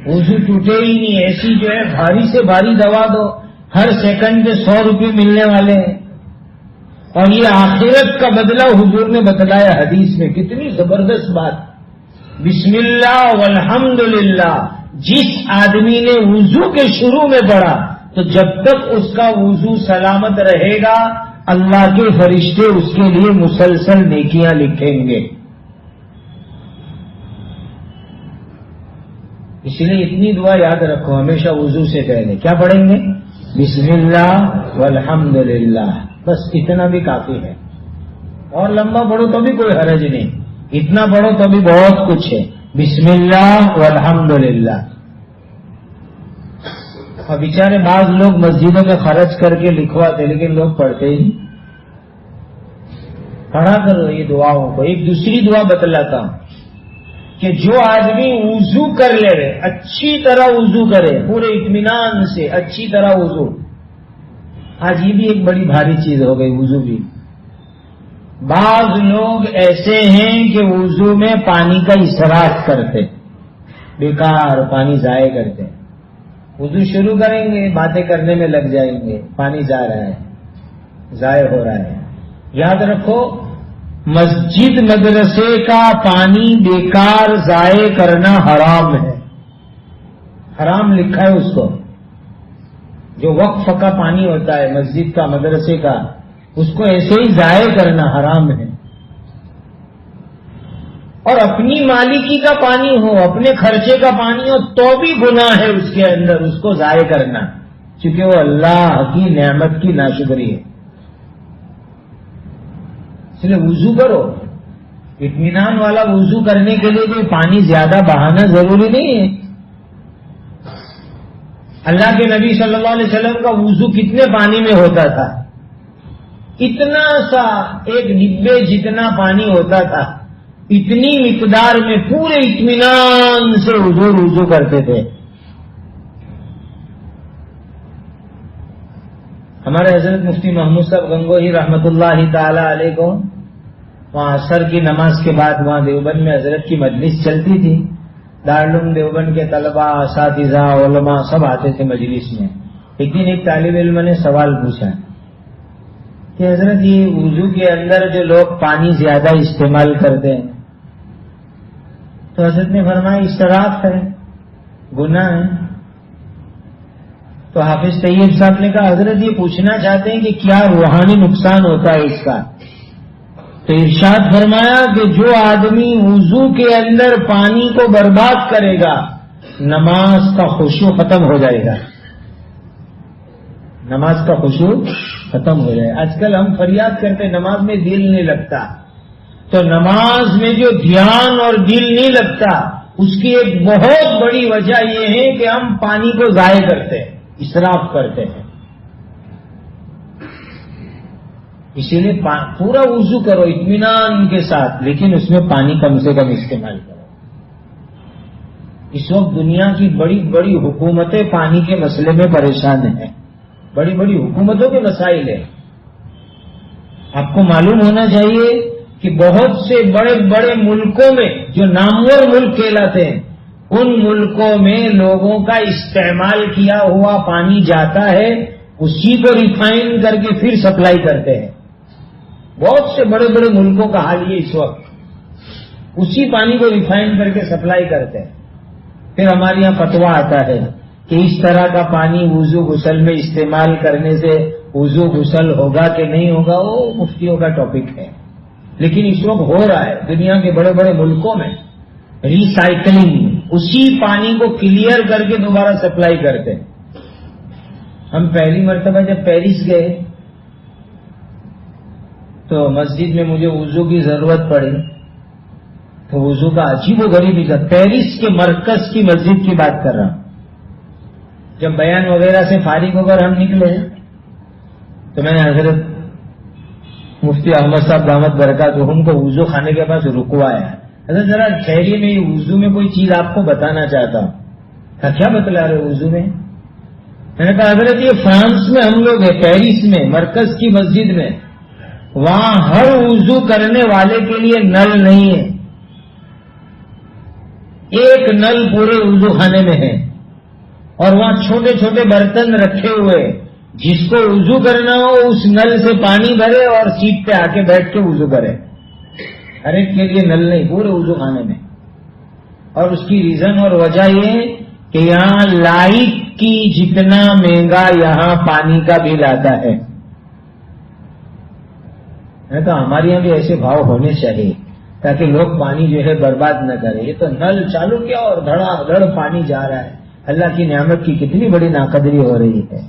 وضو ٹوٹے ہی نہیں ایسی جو ہے بھاری سے بھاری دوا دو، ہر سیکنڈ پہ 100 روپے ملنے والے ہیں۔ اور یہ آخرت کا بدلہ حضور نے بتلایا حدیث میں، کتنی زبردست بات۔ بسم اللہ والحمد للہ جس آدمی نے وضو کے شروع میں پڑھا تو جب تک اس کا وضو سلامت رہے گا اللہ کے فرشتے اس کے لیے مسلسل نیکیاں لکھیں گے۔ اس لیے اتنی دعا یاد رکھو ہمیشہ وضو سے پہلے کیا پڑھیں گے؟ بسم اللہ والحمد للہ، بس اتنا بھی کافی ہے۔ اور لمبا پڑھو تو بھی کوئی حرج نہیں، اتنا پڑھو تو بھی بہت کچھ ہے۔ بسم اللہ والحمد للہ۔ اور بیچارے بعض لوگ مسجدوں میں خرچ کر کے لکھواتے لیکن لوگ پڑھتے ہی نہیں۔ پڑھا کرو یہ دعاؤں کو۔ ایک دوسری دعا بتلاتا ہوں، کہ جو آدمی وضو کر لے اچھی طرح وضو کرے پورے اطمینان سے اچھی طرح وضو. آج یہ بھی ایک بڑی بھاری چیز ہو گئی وضو بھی. بعض لوگ ایسے ہیں کہ وضو میں پانی کا اسراف کرتے، بیکار پانی ضائع کرتے. وضو شروع کریں گے باتیں کرنے میں لگ جائیں گے، پانی جا رہا ہے، ضائع ہو رہا ہے. یاد رکھو مسجد مدرسے کا پانی بیکار ضائع کرنا حرام ہے. حرام لکھا ہے اس کو. جو وقف کا پانی ہوتا ہے مسجد کا مدرسے کا، اس کو ایسے ہی ضائع کرنا حرام ہے. اور اپنی مالکی کا پانی ہو، اپنے خرچے کا پانی ہو تو بھی گناہ ہے اس کے اندر اس کو ضائع کرنا، چونکہ وہ اللہ کی نعمت کی ناشکری ہے. اس لیے وضو کرو، اطمینان والا وضو کرنے کے لیے کوئی پانی زیادہ بہانا ضروری نہیں ہے. اللہ کے نبی صلی اللہ علیہ وسلم کا وضو کتنے پانی میں ہوتا تھا؟ اتنا سا ایک ڈبے جتنا پانی ہوتا تھا، اتنی مقدار میں پورے اطمینان سے حضور وضو کرتے تھے. ہمارے حضرت مفتی محمود صاحب گنگوہی رحمت اللہ تعالی علیہ کو وہاں عصر کی نماز کے بعد وہاں دیوبند میں حضرت کی مجلس چلتی تھی. دارالعلوم دیوبند کے طلباء، اساتذہ، علماء سب آتے تھے مجلس میں. ایک دن ایک طالب علم نے سوال پوچھا کہ حضرت یہ وضو کے اندر جو لوگ پانی زیادہ استعمال کرتے ہیں، تو حضرت نے فرمایا اسراف ہے، گناہ ہے. تو حافظ طیب صاحب نے کہا حضرت یہ پوچھنا چاہتے ہیں کہ کیا روحانی نقصان ہوتا ہے اس کا؟ تو ارشاد فرمایا کہ جو آدمی وضو کے اندر پانی کو برباد کرے گا نماز کا خشوع ختم ہو جائے گا. نماز کا خشوع ختم ہو جائے. آج کل ہم فریاد کرتے نماز میں دل نہیں لگتا، تو نماز میں جو دھیان اور دل نہیں لگتا اس کی ایک بہت بڑی وجہ یہ ہے کہ ہم پانی کو ضائع کرتے ہیں، اسراف کرتے ہیں. اسی لیے پورا وضو کرو اطمینان کے ساتھ، لیکن اس میں پانی کم سے کم استعمال کرو. اس وقت دنیا کی بڑی بڑی حکومتیں پانی کے مسئلے میں پریشان ہیں. بڑی بڑی حکومتوں کے مسائل ہیں. آپ کو معلوم ہونا چاہیے کہ بہت سے بڑے بڑے ملکوں میں جو نامور ملک کہلاتے ہیں، ان ملکوں میں لوگوں کا استعمال کیا ہوا پانی جاتا ہے، اسی کو ریفائن کر کے پھر سپلائی کرتے ہیں. بہت سے بڑے بڑے ملکوں کا حال یہ اس وقت، اسی پانی کو ریفائن کر کے سپلائی کرتے ہیں. پھر ہمارے یہاں فتویٰ آتا ہے کہ اس طرح کا پانی وضو غسل میں استعمال کرنے سے وضو غسل ہوگا کہ نہیں ہوگا، وہ مفتیوں کا ٹاپک ہے. لیکن اس وقت ہو رہا ہے دنیا کے بڑے بڑے ملکوں میں ریسائکلنگ، اسی پانی کو کلیئر کر کے دوبارہ سپلائی کرتے ہیں. ہم پہلی مرتبہ جب پیرس گئے تو مسجد میں مجھے وضو کی ضرورت پڑی، تو وضو کا عجیب و غریب ہی تھا. پیرس کے مرکز کی مسجد کی بات کر رہا ہوں. جب بیان وغیرہ سے فارغ ہو کر ہم نکلے تو میں نے حضرت مفتی احمد صاحب دامت برکاتہم کو وضو خانے کے پاس رکوایا. حضرت ذرا ٹھہریے، میں یہ وضو میں کوئی چیز آپ کو بتانا چاہتا ہوں. کیا بتلا رہے وضو میں؟ میں نے کہا حضرت یہ فرانس میں ہم لوگ ہیں، پیرس میں مرکز کی مسجد میں، وہاں ہر وضو کرنے والے کے لیے نل نہیں ہے. ایک نل پورے وضو خانے میں ہے، اور وہاں چھوٹے چھوٹے برتن رکھے ہوئے، جس کو وضو کرنا ہو اس نل سے پانی بھرے اور سیٹ پہ آ کے بیٹھ کے وضو کرے. ہر ایک کے لیے نل نہیں پورے وضو خانے میں. اور اس کی ریزن اور وجہ یہ کہ یہاں لائٹ کی جتنا مہنگا یہاں پانی کا بل آتا ہے. میں تو ہمارے یہاں بھی ایسے بھاؤ ہونے چاہیے تاکہ لوگ پانی جو ہے برباد نہ کرے. یہ تو نل چالو کیا اور دھڑا دھڑ پانی جا رہا ہے. اللہ کی نعمت کی کتنی بڑی ناقدری ہو رہی ہے.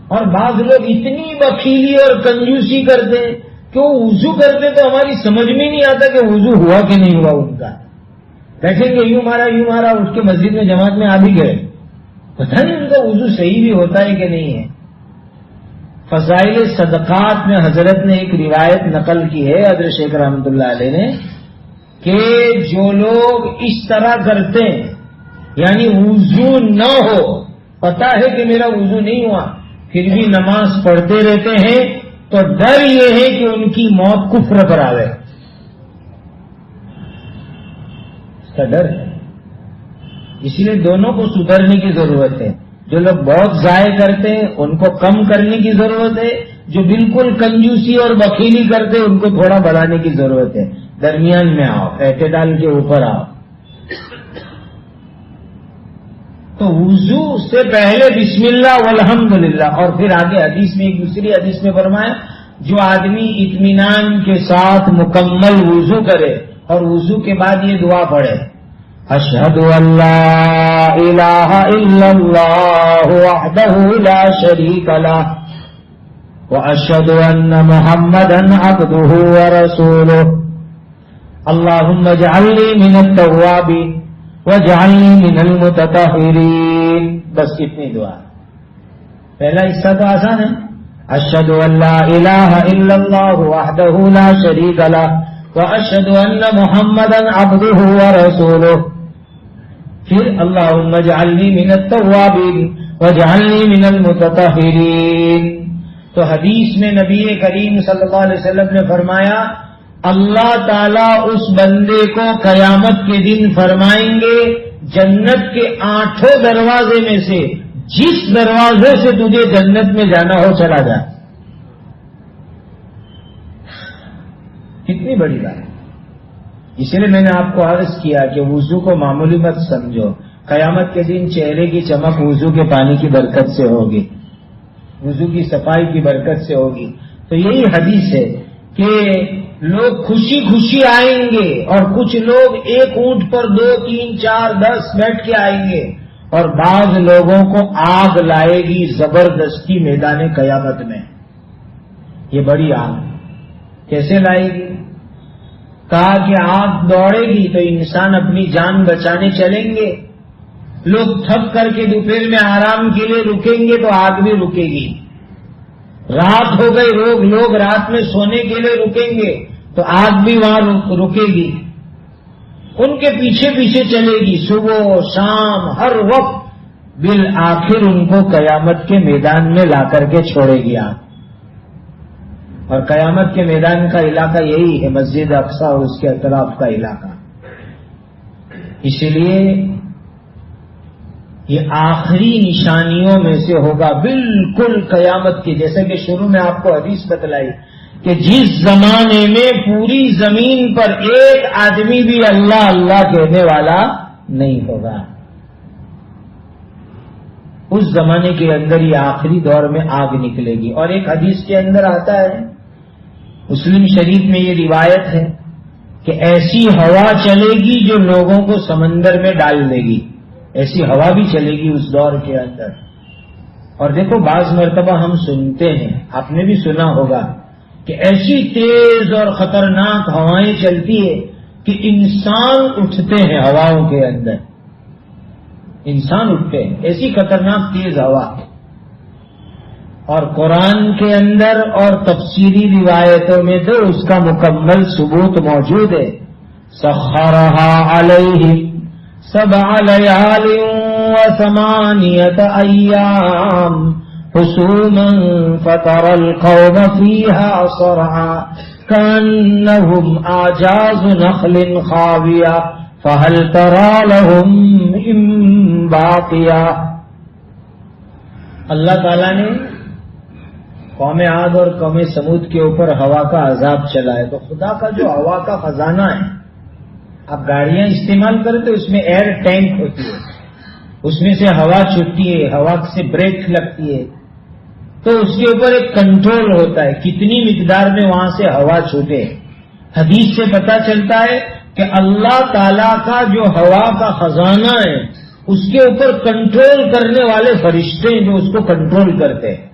اور بعض لوگ اتنی بخیلی اور کنجوسی کرتے ہیں کہ وہ وضو کرتے تو ہماری سمجھ میں نہیں آتا کہ وضو ہوا کہ نہیں ہوا. ان کا بیٹھیں گے یوں مارا اٹھ کے مسجد میں جماعت میں آ بھی گئے، پتہ نہیں ان کا وضو صحیح بھی ہوتا ہے کہ نہیں ہے. فضائل صدقات میں حضرت نے ایک روایت نقل کی ہے، حضرت شیخ رحمۃ اللہ علیہ نے، کہ جو لوگ اس طرح کرتے ہیں، یعنی وضو نہ ہو، پتا ہے کہ میرا وضو نہیں ہوا، پھر بھی نماز پڑھتے رہتے ہیں، تو ڈر یہ ہے کہ ان کی موت کفر پر آ گئے، اس کا ڈر ہے۔ اس لیے دونوں کو سدھرنے کی ضرورت ہے۔ جو لوگ بہت ضائع کرتے ہیں ان کو کم کرنے کی ضرورت ہے، جو بالکل کنجوسی اور بخیلی کرتے ہیں ان کو تھوڑا بڑھانے کی ضرورت ہے۔ درمیان میں آؤ، اعتدال کے اوپر آؤ۔ تو وضو سے پہلے بسم اللہ والحمدللہ، اور پھر آگے حدیث میں، ایک دوسری حدیث میں فرمایا جو آدمی اطمینان کے ساتھ مکمل وضو کرے اور وضو کے بعد یہ دعا پڑھے، اشہد ان لا الہ الا اللہ وحدہ لا شریک لہ واشہد ان محمدا عبدہ ورسولہ اللہم اجعلنی من التوابین واجعلنی من المتطہرین، بس اتنی دعا۔ پہلا حصہ تو آسان ہے، اشہد ان لا الہ الا اللہ وحدہ لا شریک لہ واشہد ان محمدا عبدہ ورسولہ، پھر اللہم اجعلنی من التوابین واجعلنی من المتطہرین۔ تو حدیث میں نبی کریم صلی اللہ علیہ وسلم نے فرمایا اللہ تعالیٰ اس بندے کو قیامت کے دن فرمائیں گے جنت کے 8 دروازے میں سے جس دروازے سے تجھے جنت میں جانا ہو چلا جا۔ کتنی بڑی بات ہے۔ اس لیے میں نے آپ کو عرض کیا کہ وضو کو معمولی مت سمجھو، قیامت کے دن چہرے کی چمک وضو کے پانی کی برکت سے ہوگی، وضو کی صفائی کی برکت سے ہوگی۔ تو یہی حدیث ہے کہ لوگ خوشی خوشی آئیں گے اور کچھ لوگ ایک اونٹ پر 2 3 4 10 بیٹھ کے آئیں گے، اور بعض لوگوں کو آگ لائے گی زبردستی میدان قیامت میں۔ یہ بڑی آگ کیسے لائے گی؟ کہا کہ آگ دوڑے گی تو انسان اپنی جان بچانے چلیں گے، لوگ تھک کر کے دوپہر میں آرام کے لیے رکیں گے تو آگ بھی رکے گی، رات ہو گئی لوگ رات میں سونے کے لیے رکیں گے تو آگ بھی وہاں رکے گی، ان کے پیچھے پیچھے چلے گی صبح شام ہر وقت، بالآخر ان کو قیامت کے میدان میں لا کر کے چھوڑے گی آگ۔ اور قیامت کے میدان کا علاقہ یہی ہے، مسجد اقصی اور اس کے اطراف کا علاقہ۔ اس لیے یہ آخری نشانیوں میں سے ہوگا بالکل قیامت کی، جیسے کہ شروع میں آپ کو حدیث بتلائی کہ جس زمانے میں پوری زمین پر ایک آدمی بھی اللہ اللہ کہنے والا نہیں ہوگا، اس زمانے کے اندر یہ آخری دور میں آگ نکلے گی۔ اور ایک حدیث کے اندر آتا ہے، مسلم شریف میں یہ روایت ہے کہ ایسی ہوا چلے گی جو لوگوں کو سمندر میں ڈال دے گی، ایسی ہوا بھی چلے گی اس دور کے اندر۔ اور دیکھو بعض مرتبہ ہم سنتے ہیں، آپ نے بھی سنا ہوگا کہ ایسی تیز اور خطرناک ہوائیں چلتی ہے کہ انسان اٹھتے ہیں ہواؤں کے اندر، انسان اٹھتے ہیں، ایسی خطرناک تیز ہوا۔ اور قرآن کے اندر اور تفسیری روایتوں میں تو اس کا مکمل ثبوت موجود ہے۔ سخرها علیہم 7 لیال و8 ایام حسوما فترى القوم فيها صرعا كأنهم أعجاز نخل خاوية فهل ترى لهم من باقية۔ اللہ تعالیٰ نے قوم عاد اور قوم سمود کے اوپر ہوا کا عذاب چلائے، تو خدا کا جو ہوا کا خزانہ ہے، آپ گاڑیاں استعمال کریں تو اس میں ایئر ٹینک ہوتی ہے، اس میں سے ہوا چھوٹتی ہے، ہوا سے بریک لگتی ہے، تو اس کے اوپر ایک کنٹرول ہوتا ہے کتنی مقدار میں وہاں سے ہوا چھوٹے۔ حدیث سے پتا چلتا ہے کہ اللہ تعالی کا جو ہوا کا خزانہ ہے اس کے اوپر کنٹرول کرنے والے فرشتے ہیں جو اس کو کنٹرول کرتے ہیں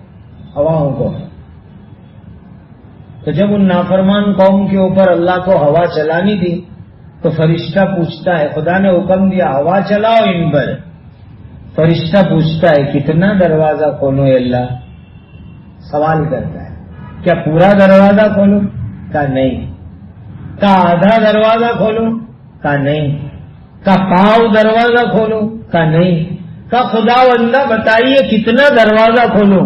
ہواؤں کو۔ تو جب ان نافرمان قوم کے اوپر اللہ کو ہوا چلانی تھی تو فرشتہ پوچھتا ہے، خدا نے حکم دیا ہوا چلاؤ ان پر، فرشتہ پوچھتا ہے کتنا دروازہ کھولوں اے اللہ؟ سوال کرتا ہے کیا پورا دروازہ کھولوں؟ کہا نہیں، کہا آدھا دروازہ کھولوں؟ کہا نہیں. کہا پاؤں دروازہ کھولوں؟ کہا نہیں. کہا خدا بندہ بتائیے کتنا دروازہ کھولوں؟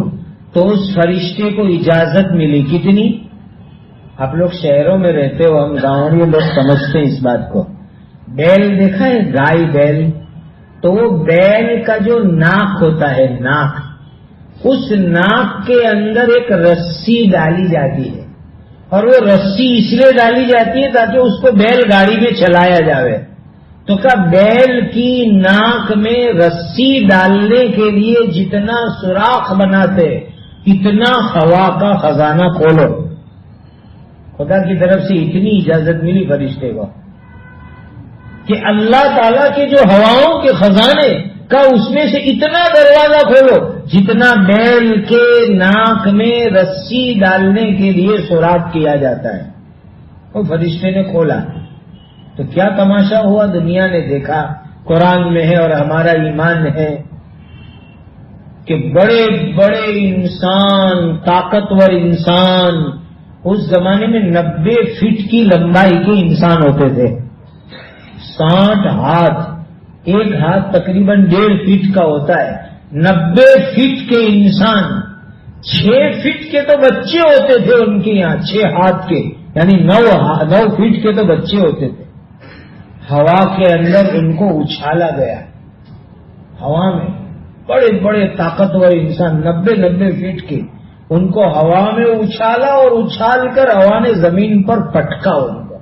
تو اس فرشتے کو اجازت ملی. کتنی؟ آپ لوگ شہروں میں رہتے ہو, ہم گاؤں میں لوگ سمجھتے ہیں اس بات کو. بیل دیکھا ہے, گائے بیل, تو وہ بیل کا جو ناک ہوتا ہے, ناک, اس ناک کے اندر ایک رسی ڈالی جاتی ہے, اور وہ رسی اس لیے ڈالی جاتی ہے تاکہ اس کو بیل گاڑی میں چلایا جاوے. تو کیا بیل کی ناک میں رسی ڈالنے کے لیے جتنا سوراخ بناتے اتنا ہوا کا خزانہ کھولو. خدا کی طرف سے اتنی اجازت ملی فرشتے کو کہ اللہ تعالیٰ کے جو ہواؤں کے خزانے کا اس میں سے اتنا دروازہ کھولو جتنا بیل کے ناک میں رسی ڈالنے کے لیے سوراخ کیا جاتا ہے. وہ فرشتے نے کھولا تو کیا تماشا ہوا, دنیا نے دیکھا. قرآن میں ہے اور ہمارا ایمان ہے کہ بڑے بڑے انسان, طاقتور انسان, اس زمانے میں 90 فٹ کی لمبائی کے انسان ہوتے تھے. 60 ہاتھ, ایک ہاتھ تقریباً 1.5 فٹ کا ہوتا ہے. 90 فٹ کے انسان, 6 فٹ کے تو بچے ہوتے تھے ان کے یہاں, 6 ہاتھ کے, یعنی 9 فٹ کے تو بچے ہوتے تھے. ہوا کے اندر ان کو اچھالا گیا. ہوا میں بڑے بڑے طاقتور انسان 90 فٹ کے, ان کو ہوا میں اچھالا اور اچھال کر ہوا نے زمین پر پٹکا ان کو,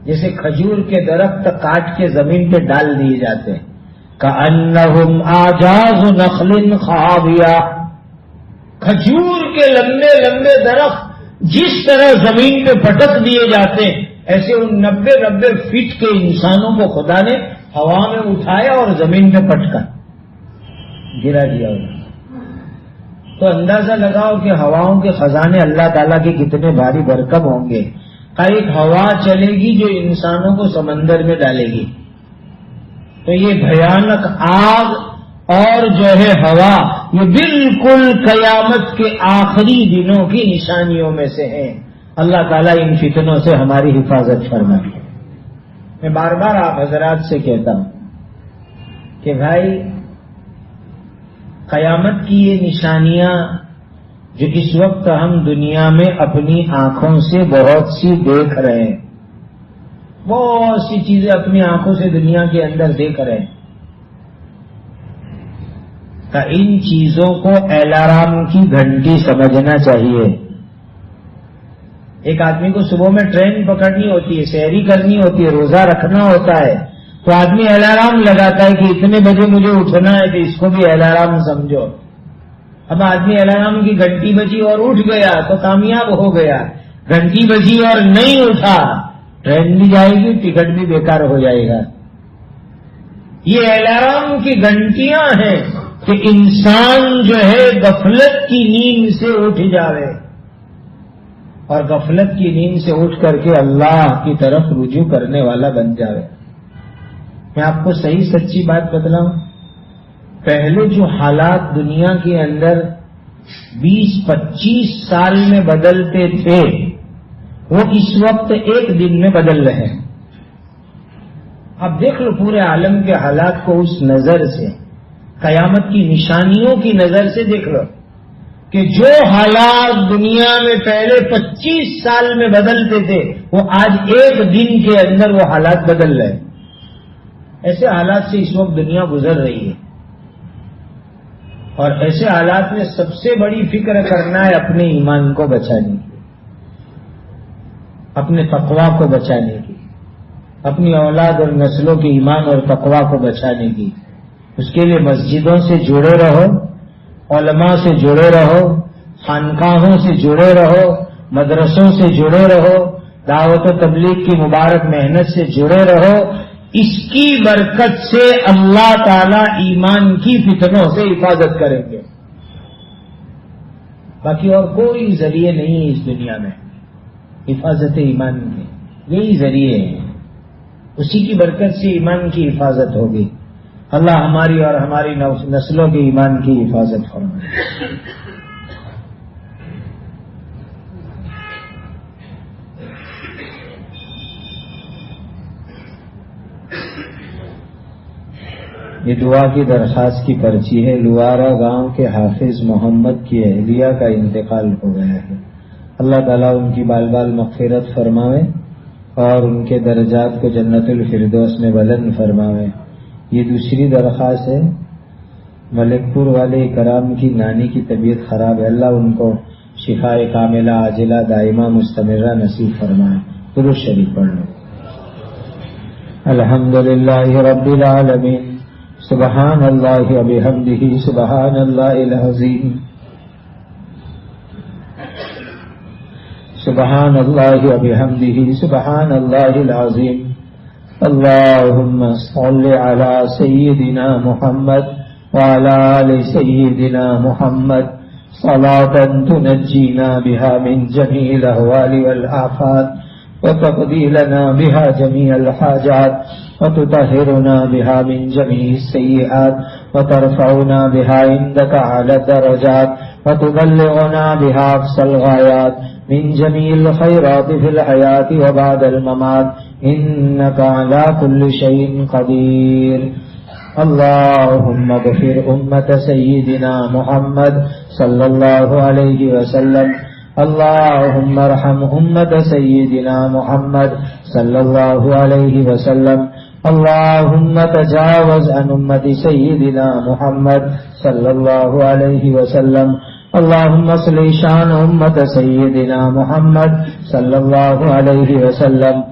جیسے کھجور کے درخت کاٹ کے زمین پہ ڈال دیے جاتے ہیں. کأنہم اعجاز نخل خاویہ, کھجور کے لمبے لمبے درخت جس طرح زمین پہ پٹک دیے جاتے ہیں, ایسے ان 90 فٹ کے انسانوں کو خدا نے ہوا میں اٹھایا اور زمین پہ پٹکا, گرا دیا. تو اندازہ لگاؤ کہ ہواؤں کے خزانے اللہ تعالیٰ کے کتنے بھاری بھرکم ہوں گے. ایک ہوا چلے گی جو انسانوں کو سمندر میں ڈالے گی, تو یہ بھیانک آگ اور جو ہے ہوا, یہ بالکل قیامت کے آخری دنوں کی نشانیوں میں سے ہیں. اللہ تعالیٰ ان فتنوں سے ہماری حفاظت فرمائے. میں بار بار آپ حضرات سے کہتا ہوں کہ بھائی, قیامت کی یہ نشانیاں جو اس وقت ہم دنیا میں اپنی آنکھوں سے بہت سی دیکھ رہے ہیں, بہت سی چیزیں اپنی آنکھوں سے دنیا کے اندر دیکھ رہے ہیں, کہ ان چیزوں کو الارم کی گھنٹی سمجھنا چاہیے. ایک آدمی کو صبح میں ٹرین پکڑنی ہوتی ہے, سحری کرنی ہوتی ہے, روزہ رکھنا ہوتا ہے, تو آدمی الارم لگاتا ہے کہ اتنے بجے مجھے اٹھنا ہے, تو اس کو بھی الارم سمجھو. اب آدمی الارم کی گھنٹی بجی اور اٹھ گیا تو کامیاب ہو گیا, گھنٹی بجی اور نہیں اٹھا, ٹرین بھی جائے گی, ٹکٹ بھی بیکار ہو جائے گا. یہ الارم کی گھنٹیاں ہیں کہ انسان جو ہے غفلت کی نیند سے اٹھ جاوے, اور غفلت کی نیند سے اٹھ کر کے اللہ کی طرف رجوع کرنے والا بن جاوے. میں آپ کو صحیح سچی بات بتلاؤں, پہلے جو حالات دنیا کے اندر 20-25 سال میں بدلتے تھے وہ اس وقت ایک دن میں بدل رہے ہیں. اب دیکھ لو پورے عالم کے حالات کو اس نظر سے, قیامت کی نشانیوں کی نظر سے دیکھ لو کہ جو حالات دنیا میں پہلے 25 سال میں بدلتے تھے وہ آج ایک دن کے اندر وہ حالات بدل رہے ہیں. ایسے حالات سے اس وقت دنیا گزر رہی ہے, اور ایسے حالات میں سب سے بڑی فکر کرنا ہے اپنے ایمان کو بچانے کی, اپنے تقویٰ کو بچانے کی, اپنی اولاد اور نسلوں کے ایمان اور تقویٰ کو بچانے کی. اس کے لیے مسجدوں سے جڑے رہو, علماء سے جڑے رہو, خانقاہوں سے جڑے رہو, مدرسوں سے جڑے رہو, دعوت و تبلیغ کی مبارک محنت سے جڑے رہو. اس کی برکت سے اللہ تعالی ایمان کی فتنوں سے حفاظت کریں گے. باقی اور کوئی ذریعے نہیں ہے اس دنیا میں حفاظت ایمان کے, یہی ذریعے ہیں. اسی کی برکت سے ایمان کی حفاظت ہوگی. اللہ ہماری اور ہماری نسلوں کے ایمان کی حفاظت فرمائے. یہ دعا کی درخواست کی پرچی ہے۔ لوارا گاؤں کے حافظ محمد کی اہلیہ کا انتقال ہو گیا ہے۔ اللہ تعالیٰ ان کی بال بال مغفرت فرماوے اور ان کے درجات کو جنت الفردوس میں بلند فرماوے۔ یہ دوسری درخواست ہے۔ ملک پور والے کرام کی نانی کی طبیعت خراب ہے، اللہ ان کو شفاء کاملہ عاجلہ دائمہ مستمرہ نصیب فرمائے۔ درود شریف پڑھ لو۔ الحمدللہ رب العالمین، سبحان اللہ و بحمدہ، سبحان اللہ العظیم، سبحان اللہ و بحمدہ، سبحان اللہ العظیم۔ اللہم صل علی سیدنا محمد وعلى آل سيدنا محمد صلاة تنجينا بها من جميع الأهوال والآفات وتقضي لنا بها جميع الحاجات وتطهرنا بها من جميع السيئات وترفعنا بها عندك على الدرجات وتبلغنا بها أقصى الغايات من جميع الخيرات في الحياة وبعد الممات إنك على كل شيء قدير۔ اللهم اغفر أمة سيدنا محمد صلى الله عليه وسلم، اللهم ارحم أمة سيدنا محمد صلى الله عليه وسلم، اللهم تجاوز عن أمة سيدنا محمد صلى الله عليه وسلم، اللهم اصلح شان أمة سيدنا محمد صلى الله عليه وسلم،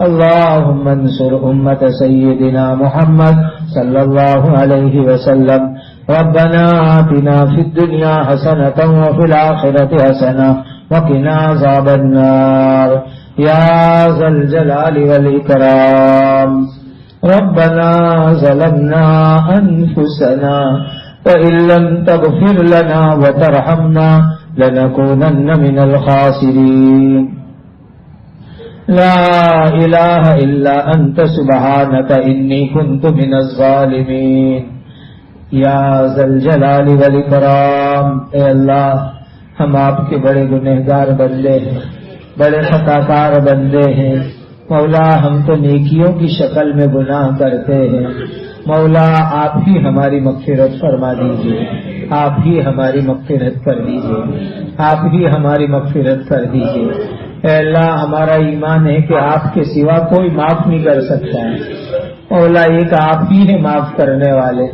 اللهم انصر أمة سيدنا محمد صلى الله عليه وسلم۔ ربنا آتنا في الدنيا حسنة وفي الآخرة حسنة وقنا عذاب النار يا ذا الجلال والإكرام۔ ربنا ظلمنا أنفسنا وإن لم تغفر لنا وترحمنا لنكونن من الخاسرين۔ لا الہ الا انت سبحانک انی کنت من الظالمین۔ یا ذا الجلال والاکرام، اے اللہ ہم آپ کے بڑے گنہگار بندے ہیں، بڑے خطا کار بندے ہیں مولا، ہم تو نیکیوں کی شکل میں گناہ کرتے ہیں مولا، آپ ہی ہماری مغفرت فرما دیجیے، آپ ہی ہماری مغفرت کر دیجیے، آپ ہی ہماری مغفرت کر دیجیے۔ اے اللہ ہمارا ایمان ہے کہ آپ کے سوا کوئی معاف نہیں کر سکتا ہے مولا، ایک آپ ہی ہے معاف کرنے والے،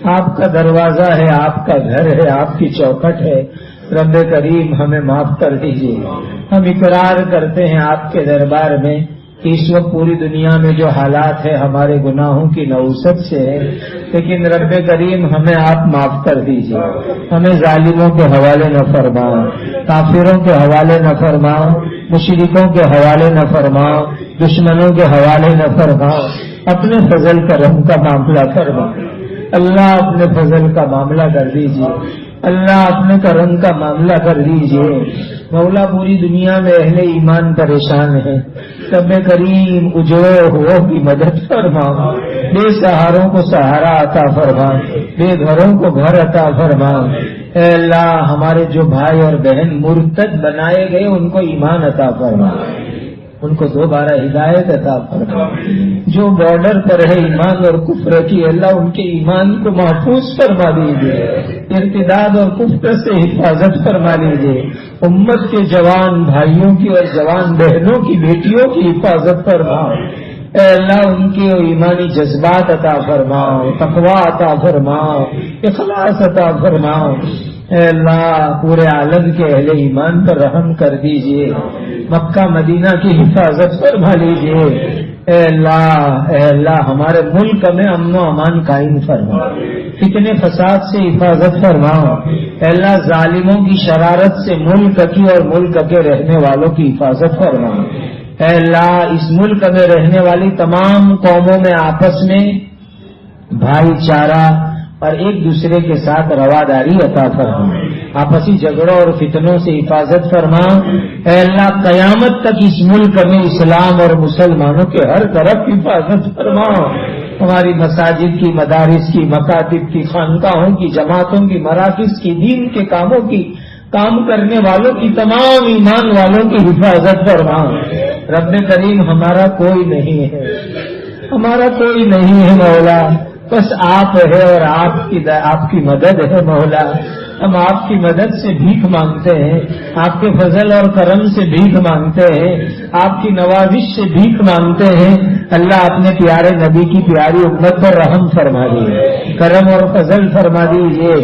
آپ کا دروازہ ہے، آپ کا گھر ہے، آپ کی چوکھٹ ہے۔ رب کریم ہمیں معاف کر دیجیے۔ ہم اقرار کرتے ہیں آپ کے دربار میں کہ اس وقت پوری دنیا میں جو حالات ہیں ہمارے گناہوں کی نوسط سے ہے، لیکن رب کریم ہمیں آپ معاف کر دیجیے، ہمیں ظالموں کے حوالے نہ فرماؤ، کافروں کے حوالے نہ فرماؤ، مشرکوں کے حوالے نہ فرماؤ، دشمنوں کے حوالے نہ فرماؤ، اپنے فضل کرم کا معاملہ فرماؤ۔ اللہ اپنے فضل کا معاملہ کر دیجیے، اللہ اپنے کرم کا معاملہ کر دیجیے مولا۔ پوری دنیا میں اہل ایمان پریشان ہیں، رب کریم اجڑوں کی مدد فرماؤ، بے سہاروں کو سہارا عطا فرماؤ، بے گھروں کو گھر عطا فرماؤ۔ اے اللہ ہمارے جو بھائی اور بہن مرتد بنائے گئے ان کو ایمان عطا فرماؤ، ان کو دوبارہ ہدایت عطا فرماؤ۔ جو بارڈر پر ہے ایمان اور کفر کی، اللہ ان کے ایمان کو محفوظ فرما دیجیے، ارتداد اور کفر سے حفاظت فرما لیجیے۔ امت کے جوان بھائیوں کی اور جوان بہنوں کی بیٹیوں کی حفاظت فرماؤ۔ اے اللہ ان کے ایمانی جذبات عطا فرماؤ، تقوی عطا فرماؤ، اخلاص عطا فرماؤ۔ اے اللہ پورے عالم کے اہل ایمان پر رحم کر دیجئے، مکہ مدینہ کی حفاظت فرما لیجئے۔ اے اللہ ہمارے ملک میں امن و امان قائم فرماؤ، فتنے فساد سے حفاظت فرماؤ۔ اے اللہ ظالموں کی شرارت سے ملک کی اور ملک کے رہنے والوں کی حفاظت فرماؤ۔ اے اللہ اس ملک میں رہنے والی تمام قوموں میں آپس میں بھائی چارہ اور ایک دوسرے کے ساتھ رواداری عطا فرما، آپسی جھگڑوں اور فتنوں سے حفاظت فرما۔ اے اللہ قیامت تک اس ملک میں اسلام اور مسلمانوں کے ہر طرف حفاظت فرما۔ ہماری مساجد کی، مدارس کی، مکاتب کی، خانقاہوں کی، جماعتوں کی، مراکز کی، دین کے کاموں کی، کام کرنے والوں کی، تمام ایمان والوں کی حفاظت فرما۔ رب کریم ہمارا کوئی نہیں ہے، ہمارا کوئی نہیں ہے مولا، بس آپ ہے اور آپ کی مدد ہے مولا. ہم آپ کی مدد سے بھیک مانگتے ہیں, آپ کے فضل اور کرم سے بھیک مانگتے ہیں, آپ کی نوازش سے بھیک مانگتے ہیں. اللہ اپنے پیارے نبی کی پیاری امت پر رحم فرما دیجیے, کرم اور فضل فرما دیجیے,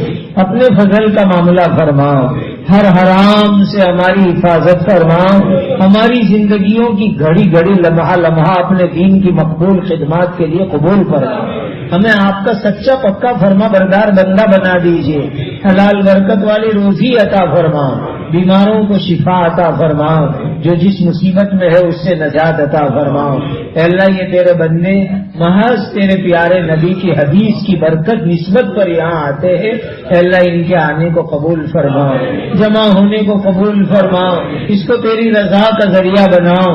اپنے فضل کا معاملہ فرماؤ, ہر حرام سے ہماری حفاظت فرماؤ, ہماری زندگیوں کی گھڑی گھڑی لمحہ لمحہ اپنے دین کی مقبول خدمات کے لیے قبول فرماؤ. ہمیں آپ کا سچا پکا فرما بردار بندہ بنا دیجیے, حلال برکت والی روزی عطا فرماؤ, بیماروں کو شفا عطا فرماؤ, جو جس مصیبت میں ہے اس سے نجات عطا فرماؤ. اے اللہ یہ تیرے بندے محض تیرے پیارے نبی کی حدیث کی برکت نسبت پر یہاں آتے ہیں. اے اللہ ان کے آنے کو قبول فرماؤ, جمع ہونے کو قبول فرماؤ, اس کو تیری رضا کا ذریعہ بناؤ.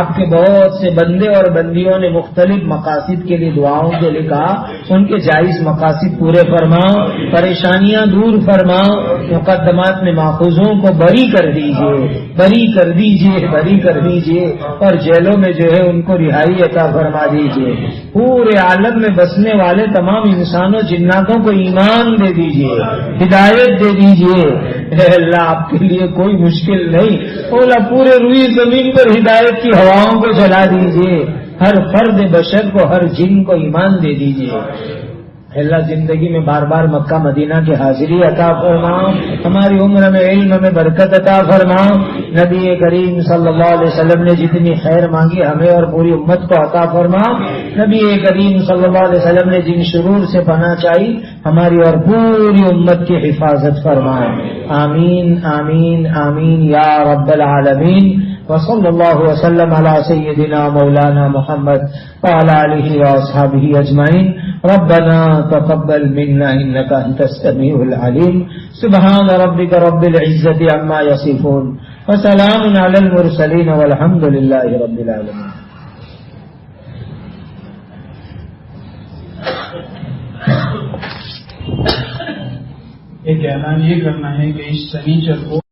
آپ کے بہت سے بندے اور بندیوں نے مختلف مقاصد کے لیے دعاؤں کے لیے کہا, ان کے جائز مقاصد پورے فرماؤ, پریشانیاں دور فرماؤ, مقدمات میں ماخوذوں کو بری کر دیجیے, بری کر دیجیے, بری کر دیجیے, اور جیلوں میں جو ہے ان کو رہائی عطا فرما دیجیے. پورے عالم میں بسنے والے تمام انسانوں جناتوں کو ایمان دے دیجیے, ہدایت دے دیجیے. اے اللہ آپ کے لیے کوئی مشکل نہیں. اولا پورے روئی زمین پر ہدایت کی ہواؤں کو چلا دیجیے, ہر فرد بشر کو, ہر جن کو ایمان دے دیجیے. اللہ زندگی میں بار بار مکہ مدینہ کی حاضری عطا فرماؤ, ہماری عمر میں علم میں برکت عطا فرماؤ. نبی کریم صلی اللہ علیہ وسلم نے جتنی خیر مانگی ہمیں اور پوری امت کو عطا فرماؤ. نبی کریم صلی اللہ علیہ وسلم نے جن شرور سے پناہ چاہی ہماری اور پوری امت کی حفاظت فرماؤ. آمین آمین آمین یا رب العالمین. وصلی اللہ وسلم علی سیدنا مولانا محمد وعلی آلہ واصحابہ اجمعین. ربنا تقبل منا انك انت السميع العليم. سبحان ربك رب العزة عما يصفون وسلام على المرسلين والحمد لله رب العالمين.
ایک اعلان یہ کرنا ہے کہ اس سنیچر کو